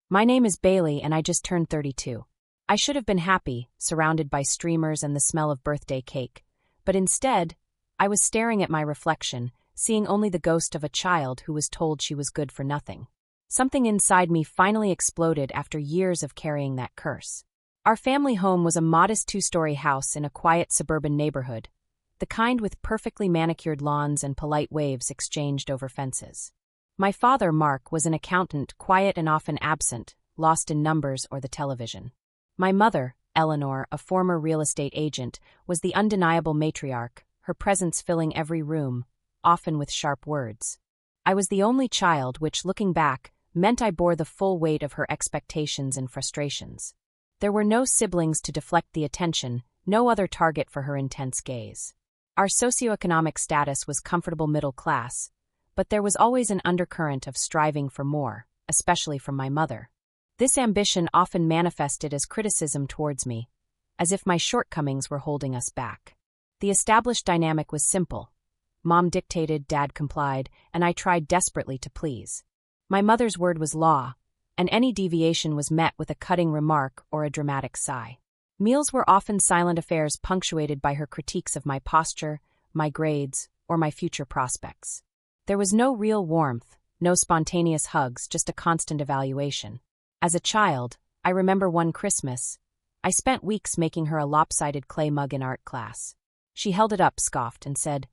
My name is Bailey and I just turned 32. I should have been happy, surrounded by streamers and the smell of birthday cake. But instead, I was staring at my reflection, seeing only the ghost of a child who was told she was good for nothing. Something inside me finally exploded after years of carrying that curse. Our family home was a modest 2-story house in a quiet suburban neighborhood, the kind with perfectly manicured lawns and polite waves exchanged over fences. My father, Mark, was an accountant, quiet and often absent, lost in numbers or the television. My mother, Eleanor, a former real estate agent, was the undeniable matriarch, her presence filling every room, often with sharp words. I was the only child, which, looking back, meant I bore the full weight of her expectations and frustrations. There were no siblings to deflect the attention, no other target for her intense gaze. Our socioeconomic status was comfortable middle class, but there was always an undercurrent of striving for more, especially from my mother. This ambition often manifested as criticism towards me, as if my shortcomings were holding us back. The established dynamic was simple. Mom dictated, Dad complied, and I tried desperately to please. My mother's word was law, and any deviation was met with a cutting remark or a dramatic sigh. Meals were often silent affairs punctuated by her critiques of my posture, my grades, or my future prospects. There was no real warmth, no spontaneous hugs, just a constant evaluation. As a child, I remember one Christmas, I spent weeks making her a lopsided clay mug in art class. She held it up, scoffed, and said,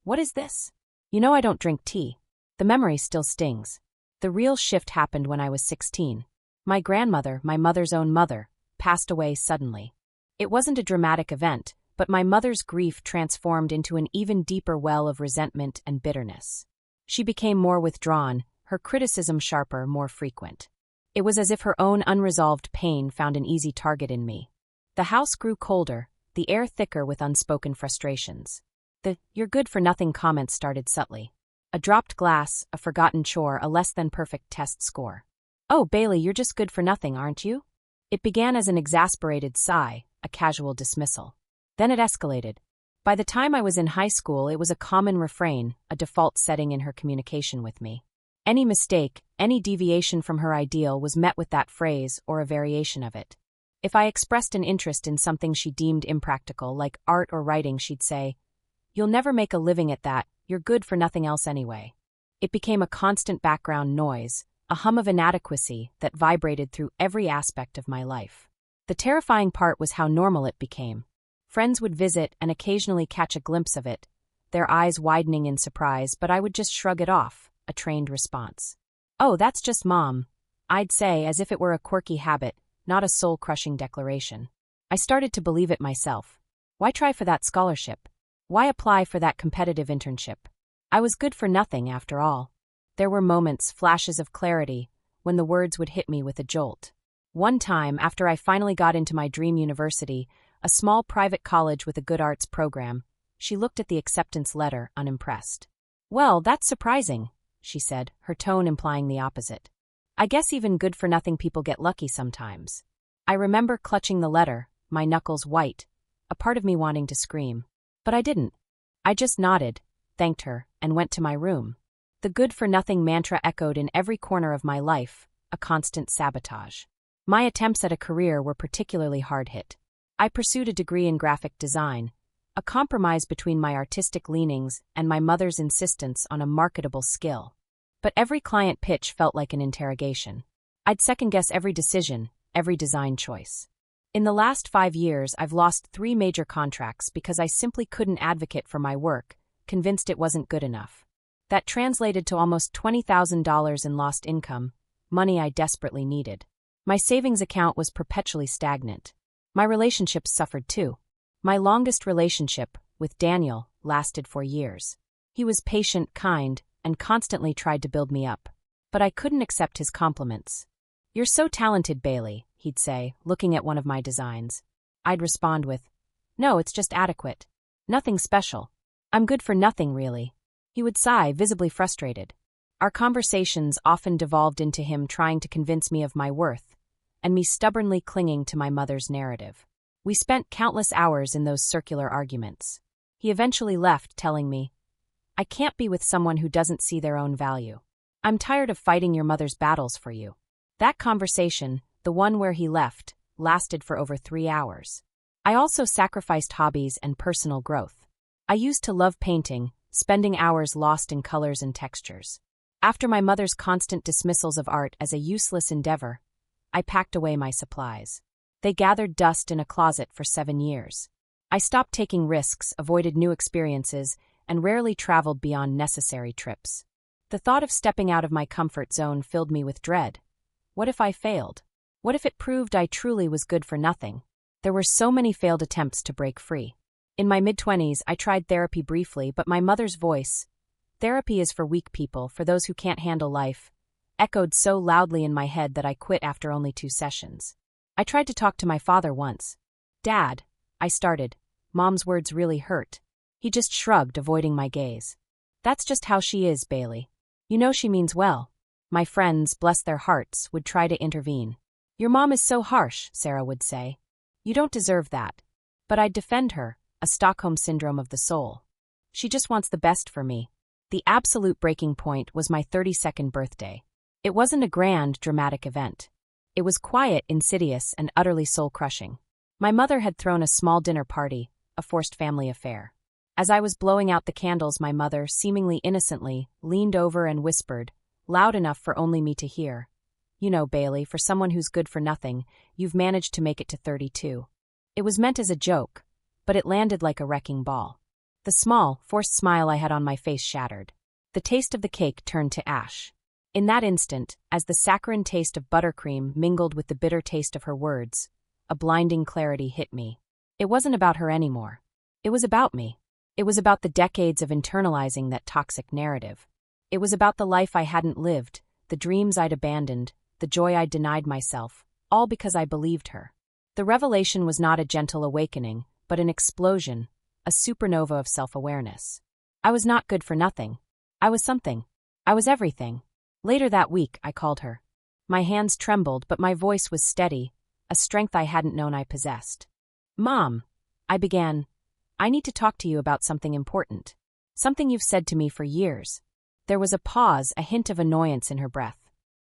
"What is this? You know I don't drink tea." The memory still stings. The real shift happened when I was 16. My grandmother, my mother's own mother, passed away suddenly. It wasn't a dramatic event, but my mother's grief transformed into an even deeper well of resentment and bitterness. She became more withdrawn, her criticism sharper, more frequent. It was as if her own unresolved pain found an easy target in me. The house grew colder, the air thicker with unspoken frustrations. The "you're good for nothing" comments started subtly. A dropped glass, a forgotten chore, a less-than-perfect test score. "Oh, Bailey, you're just good for nothing, aren't you?" It began as an exasperated sigh, a casual dismissal. Then it escalated. By the time I was in high school, it was a common refrain, a default setting in her communication with me. Any mistake, any deviation from her ideal was met with that phrase or a variation of it. If I expressed an interest in something she deemed impractical, like art or writing, she'd say, "You'll never make a living at that, you're good for nothing else anyway." It became a constant background noise, a hum of inadequacy that vibrated through every aspect of my life. The terrifying part was how normal it became. Friends would visit and occasionally catch a glimpse of it, their eyes widening in surprise, but I would just shrug it off, a trained response. "Oh, that's just Mom," I'd say, as if it were a quirky habit, not a soul-crushing declaration. I started to believe it myself. Why try for that scholarship? Why apply for that competitive internship? I was good for nothing, after all. There were moments, flashes of clarity, when the words would hit me with a jolt. One time, after I finally got into my dream university, a small private college with a good arts program, she looked at the acceptance letter, unimpressed. "Well, that's surprising," she said, her tone implying the opposite. "I guess even good-for-nothing people get lucky sometimes." I remember clutching the letter, my knuckles white, a part of me wanting to scream. But I didn't. I just nodded, thanked her, and went to my room. The good-for-nothing mantra echoed in every corner of my life, a constant sabotage. My attempts at a career were particularly hard-hit. I pursued a degree in graphic design, a compromise between my artistic leanings and my mother's insistence on a marketable skill. But every client pitch felt like an interrogation. I'd second-guess every decision, every design choice. In the last 5 years, I've lost 3 major contracts because I simply couldn't advocate for my work, convinced it wasn't good enough. That translated to almost $20,000 in lost income, money I desperately needed. My savings account was perpetually stagnant. My relationships suffered too. My longest relationship, with Daniel, lasted for years. He was patient, kind, and constantly tried to build me up. But I couldn't accept his compliments. "You're so talented, Bailey," he'd say, looking at one of my designs. I'd respond with, "No, it's just adequate. Nothing special. I'm good for nothing, really." He would sigh, visibly frustrated. Our conversations often devolved into him trying to convince me of my worth, and me stubbornly clinging to my mother's narrative. We spent countless hours in those circular arguments. He eventually left, telling me, "I can't be with someone who doesn't see their own value. I'm tired of fighting your mother's battles for you." That conversation, the one where he left, lasted for over 3 hours. I also sacrificed hobbies and personal growth. I used to love painting, spending hours lost in colors and textures. After my mother's constant dismissals of art as a useless endeavor, I packed away my supplies. They gathered dust in a closet for 7 years. I stopped taking risks, avoided new experiences, and rarely traveled beyond necessary trips. The thought of stepping out of my comfort zone filled me with dread. What if I failed? What if it proved I truly was good for nothing? There were so many failed attempts to break free. In my mid-20s, I tried therapy briefly, but my mother's voice, "Therapy is for weak people, for those who can't handle life," echoed so loudly in my head that I quit after only 2 sessions. I tried to talk to my father once. "Dad," I started. Mom's words really hurt. He just shrugged, avoiding my gaze. "That's just how she is, Bailey. You know she means well." My friends, bless their hearts, would try to intervene. "Your mom is so harsh," Sarah would say. "You don't deserve that." But I'd defend her, a Stockholm syndrome of the soul. She just wants the best for me. The absolute breaking point was my 32nd birthday. It wasn't a grand, dramatic event. It was quiet, insidious, and utterly soul-crushing. My mother had thrown a small dinner party, a forced family affair. As I was blowing out the candles, my mother, seemingly innocently, leaned over and whispered, loud enough for only me to hear, "You know, Bailey, for someone who's good for nothing, you've managed to make it to 32. It was meant as a joke, but it landed like a wrecking ball. The small, forced smile I had on my face shattered. The taste of the cake turned to ash. In that instant, as the saccharine taste of buttercream mingled with the bitter taste of her words, a blinding clarity hit me. It wasn't about her anymore. It was about me. It was about the decades of internalizing that toxic narrative. It was about the life I hadn't lived, the dreams I'd abandoned, the joy I'd denied myself, all because I believed her. The revelation was not a gentle awakening, but an explosion, a supernova of self-awareness. I was not good for nothing. I was something. I was everything. Later that week, I called her. My hands trembled, but my voice was steady, a strength I hadn't known I possessed. "Mom," I began, "I need to talk to you about something important. Something you've said to me for years." There was a pause, a hint of annoyance in her breath.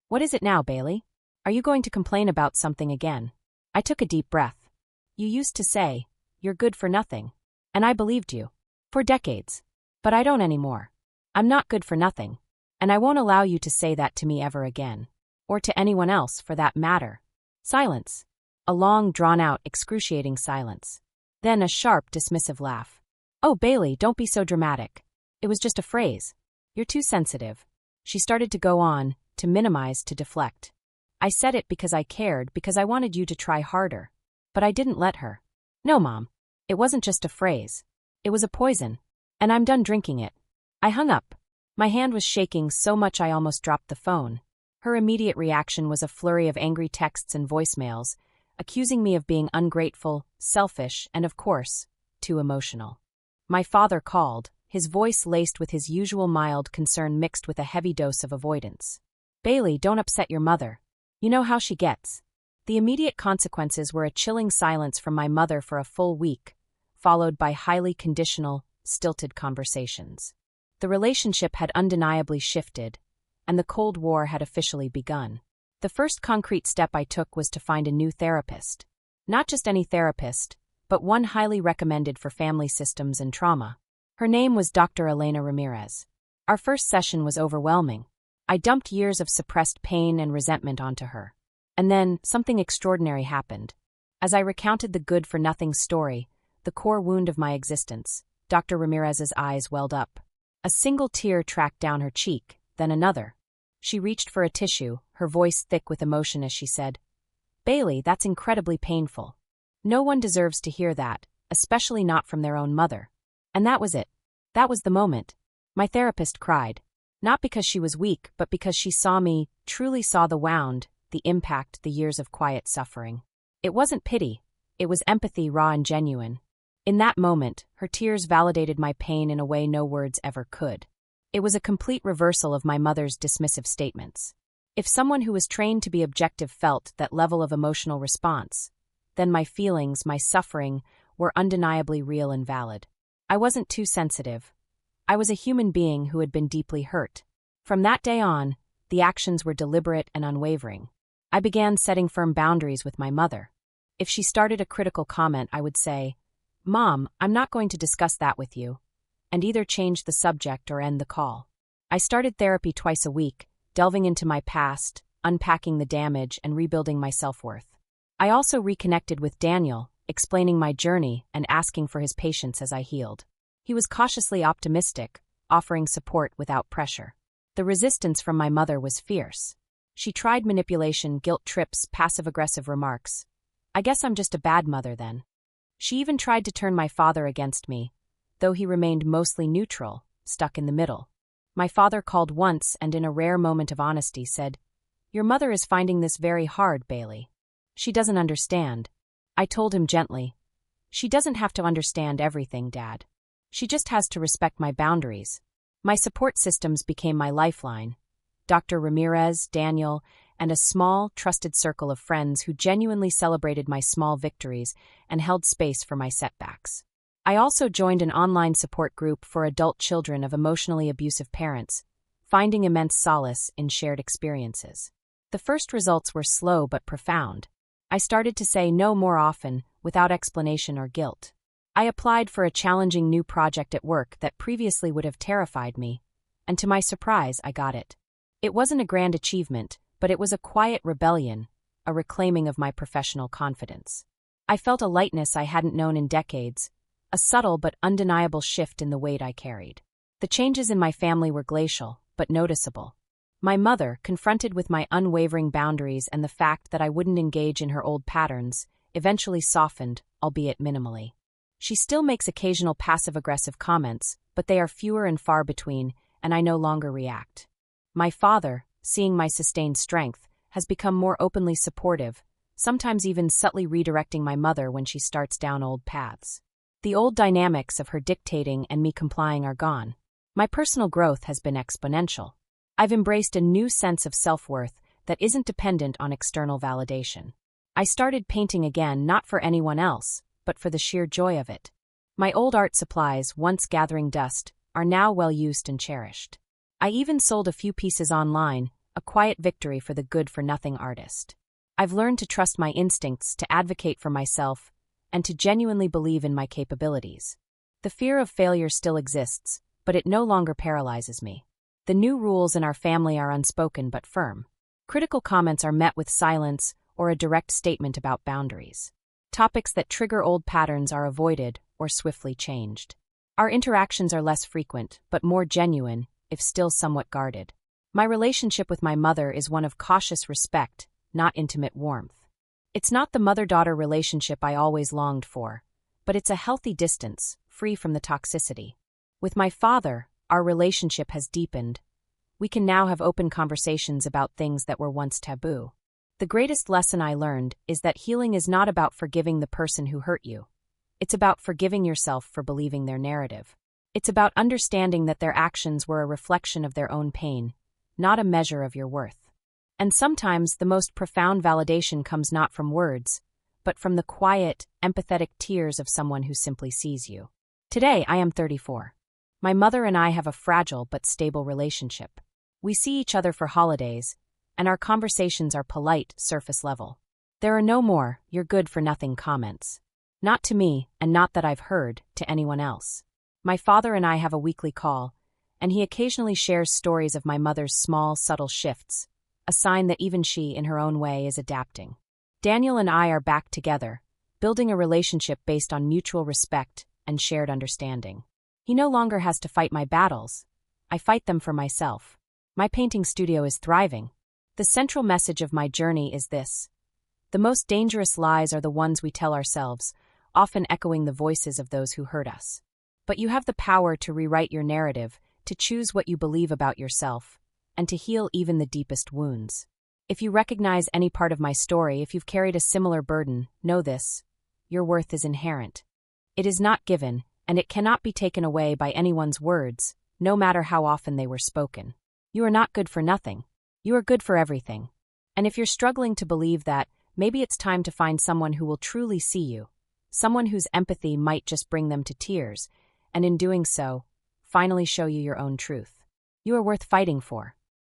"What is it now, Bailey? Are you going to complain about something again?" I took a deep breath. "You used to say, 'You're good for nothing.' And I believed you. For decades. But I don't anymore. I'm not good for nothing. And I won't allow you to say that to me ever again. Or to anyone else, for that matter." Silence. A long, drawn-out, excruciating silence. Then a sharp, dismissive laugh. "Oh, Bailey, don't be so dramatic. It was just a phrase. You're too sensitive." She started to go on, to minimize, to deflect. "I said it because I cared, because I wanted you to try harder. But I didn't let her. No, Mom. It wasn't just a phrase. It was a poison. And I'm done drinking it." I hung up. My hand was shaking so much I almost dropped the phone. Her immediate reaction was a flurry of angry texts and voicemails, accusing me of being ungrateful, selfish, and of course, too emotional. My father called, his voice laced with his usual mild concern mixed with a heavy dose of avoidance. "Bailey, don't upset your mother. You know how she gets." The immediate consequences were a chilling silence from my mother for a full week, followed by highly conditional, stilted conversations. The relationship had undeniably shifted, and the Cold War had officially begun. The first concrete step I took was to find a new therapist. Not just any therapist, but one highly recommended for family systems and trauma. Her name was Dr. Elena Ramirez. Our first session was overwhelming. I dumped years of suppressed pain and resentment onto her. And then, something extraordinary happened. As I recounted the good-for-nothing story, the core wound of my existence, Dr. Ramirez's eyes welled up. A single tear tracked down her cheek, then another. She reached for a tissue, her voice thick with emotion as she said, "Bailey, that's incredibly painful. No one deserves to hear that, especially not from their own mother." And that was it. That was the moment. My therapist cried. Not because she was weak, but because she saw me, truly saw the wound, the impact, the years of quiet suffering. It wasn't pity. It was empathy, raw and genuine. In that moment, her tears validated my pain in a way no words ever could. It was a complete reversal of my mother's dismissive statements. If someone who was trained to be objective felt that level of emotional response, then my feelings, my suffering, were undeniably real and valid. I wasn't too sensitive. I was a human being who had been deeply hurt. From that day on, the actions were deliberate and unwavering. I began setting firm boundaries with my mother. If she started a critical comment, I would say, "Mom, I'm not going to discuss that with you," and either change the subject or end the call. I started therapy twice a week, delving into my past, unpacking the damage, and rebuilding my self-worth. I also reconnected with Daniel, explaining my journey and asking for his patience as I healed. He was cautiously optimistic, offering support without pressure. The resistance from my mother was fierce. She tried manipulation, guilt trips, passive-aggressive remarks. I guess I'm just a bad mother then. She even tried to turn my father against me, though he remained mostly neutral, stuck in the middle. My father called once and in a rare moment of honesty said, "Your mother is finding this very hard, Bailey. She doesn't understand." I told him gently, "She doesn't have to understand everything, Dad. She just has to respect my boundaries." My support systems became my lifeline. Dr. Ramirez, Daniel, and a small, trusted circle of friends who genuinely celebrated my small victories and held space for my setbacks. I also joined an online support group for adult children of emotionally abusive parents, finding immense solace in shared experiences. The first results were slow but profound. I started to say no more often, without explanation or guilt. I applied for a challenging new project at work that previously would have terrified me, and to my surprise, I got it. It wasn't a grand achievement, but it was a quiet rebellion, a reclaiming of my professional confidence. I felt a lightness I hadn't known in decades, a subtle but undeniable shift in the weight I carried. The changes in my family were glacial, but noticeable. My mother, confronted with my unwavering boundaries and the fact that I wouldn't engage in her old patterns, eventually softened, albeit minimally. She still makes occasional passive-aggressive comments, but they are fewer and far between, and I no longer react. My father, seeing my sustained strength, has become more openly supportive, sometimes even subtly redirecting my mother when she starts down old paths. The old dynamics of her dictating and me complying are gone. My personal growth has been exponential. I've embraced a new sense of self-worth that isn't dependent on external validation. I started painting again, not for anyone else, but for the sheer joy of it. My old art supplies, once gathering dust, are now well used and cherished. I even sold a few pieces online, a quiet victory for the good-for-nothing artist. I've learned to trust my instincts, to advocate for myself, and to genuinely believe in my capabilities. The fear of failure still exists, but it no longer paralyzes me. The new rules in our family are unspoken but firm. Critical comments are met with silence or a direct statement about boundaries. Topics that trigger old patterns are avoided or swiftly changed. Our interactions are less frequent, but more genuine, if still somewhat guarded. My relationship with my mother is one of cautious respect, not intimate warmth. It's not the mother-daughter relationship I always longed for, but it's a healthy distance, free from the toxicity. With my father, our relationship has deepened. We can now have open conversations about things that were once taboo. The greatest lesson I learned is that healing is not about forgiving the person who hurt you. It's about forgiving yourself for believing their narrative. It's about understanding that their actions were a reflection of their own pain, not a measure of your worth. And sometimes the most profound validation comes not from words, but from the quiet, empathetic tears of someone who simply sees you. Today, I am 34. My mother and I have a fragile but stable relationship. We see each other for holidays, and our conversations are polite, surface level. There are no more "you're good for nothing" comments. Not to me, and not that I've heard, to anyone else. My father and I have a weekly call, and he occasionally shares stories of my mother's small, subtle shifts, a sign that even she, in her own way, is adapting. Daniel and I are back together, building a relationship based on mutual respect and shared understanding. He no longer has to fight my battles. I fight them for myself. My painting studio is thriving. The central message of my journey is this: the most dangerous lies are the ones we tell ourselves, often echoing the voices of those who hurt us. But you have the power to rewrite your narrative, to choose what you believe about yourself, and to heal even the deepest wounds. If you recognize any part of my story, if you've carried a similar burden, know this: your worth is inherent. It is not given, and it cannot be taken away by anyone's words, no matter how often they were spoken. You are not good for nothing. You are good for everything. And if you're struggling to believe that, maybe it's time to find someone who will truly see you, someone whose empathy might just bring them to tears, and in doing so, finally show you your own truth. You are worth fighting for.